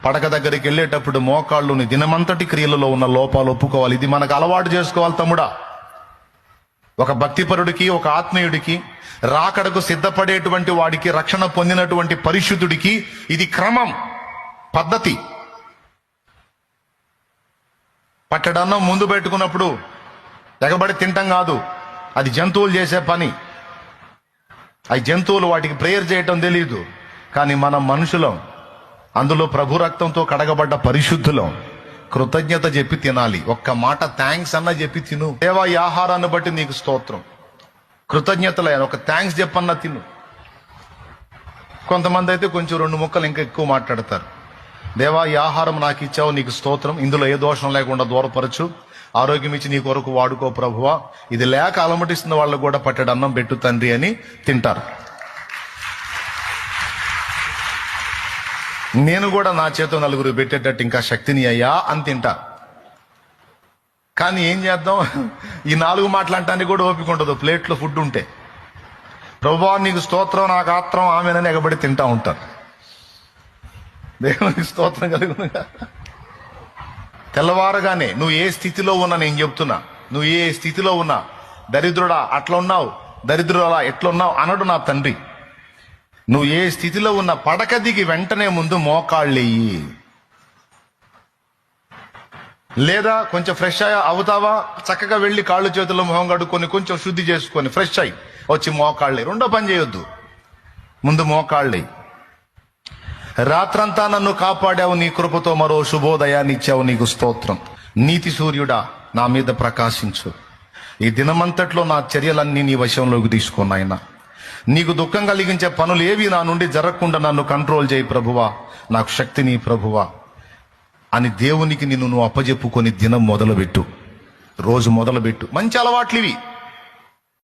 పడక దగ్గరికి వెళ్ళేటప్పుడు మోకాళ్ళుని దినమంతటి క్రియలలో ఉన్న లోపాలు ఒప్పుకోవాలి. ఇది మనకు అలవాటు చేసుకోవాలి తమ్ముడా. ఒక భక్తిపరుడికి, ఒక ఆత్మీయుడికి, రాకడకు సిద్ధపడేటువంటి వాడికి, రక్షణ పొందినటువంటి పరిశుద్ధుడికి ఇది క్రమం, పద్ధతి. పట్టడన్నం ముందు పెట్టుకున్నప్పుడు ఎగబడి తింటాం కాదు, అది జంతువులు చేసే పని. అవి జంతువులు, వాటికి ప్రేయర్ చేయటం తెలియదు. కానీ మనం మనుషులం, అందులో ప్రభు రక్తంతో కడగబడ్డ పరిశుద్ధులం. కృతజ్ఞత చెప్పి తినాలి. ఒక్క మాట థ్యాంక్స్ అన్న చెప్పి తిను. దేవా, ఈ ఆహారాన్ని బట్టి నీకు స్తోత్రం, కృతజ్ఞతలే, ఒక థ్యాంక్స్ చెప్పన్నా తిను. కొంతమంది అయితే కొంచెం 2 ముక్కలు ఇంకా ఎక్కువ మాట్లాడతారు. దేవా, ఈ ఆహారం నాకు ఇచ్చావు, నీకు స్తోత్రం, ఇందులో ఏ దోషం లేకుండా దూరపరచు, ఆరోగ్యం ఇచ్చి నీ కొరకు వాడుకో ప్రభువా, ఇది లేక అలమటిస్తున్న వాళ్ళకు కూడా పట్టెడు అన్నం పెట్టు తండ్రి అని తింటారు. నేను కూడా నా చేతో నలుగురు పెట్టేటట్టు ఇంకా శక్తిని అయ్యా అని తింటా. కానీ ఏం చేద్దాం, ఈ 4 మాటలంటానికి కూడా ఓపిక ఉండదు. ప్లేట్లో ఫుడ్ ఉంటే ప్రభువా నీకు స్తోత్రం, నాకు ఆత్రం, ఆమెనని ఎగబడి తింటా ఉంటారు. దేవునికి స్తోత్రం కలుగునుగా. తెల్లవారగానే నువ్వు ఏ స్థితిలో ఉన్నా, నేను చెప్తున్నా, నువ్వు ఏ స్థితిలో ఉన్నా, దరిద్రుడా అట్లా ఉన్నావు, దరిద్రుడా ఎట్లున్నావు అనడు నా తండ్రి. నువ్వు ఏ స్థితిలో ఉన్న పడక దిగి వెంటనే ముందు మోకాళ్ళెయ్యి. లేదా కొంచెం ఫ్రెష్ అవుతావా, చక్కగా వెళ్ళి కాళ్ళు చేతుల్లో మొహం కడుక్కొని కొంచెం శుద్ధి చేసుకొని ఫ్రెష్ అయ్యి వచ్చి మోకాళ్ళే. రెండో పని చేయొద్దు, ముందు మోకాళ్ళే. రాత్రంతా నన్ను కాపాడావు, నీ కృపతో మరో శుభోదయాన్ని ఇచ్చావు, నీకు స్తోత్రం. నీతి సూర్యుడా నా మీద ప్రకాశించు. ఈ దినమంతట్లో నా చర్యలన్నీ నీ వశంలోకి తీసుకున్నాయన. నీకు దుఃఖం కలిగించే పనులు ఏవి నా నుండి జరగకుండా నన్ను కంట్రోల్ చేయి ప్రభువా, నాకు శక్తిని ప్రభువా అని దేవునికి నిన్ను నువ్వు అప్పజెప్పుకొని దినం మొదలుపెట్టు, రోజు మొదలుపెట్టు. మంచి అలవాట్లు ఇవి.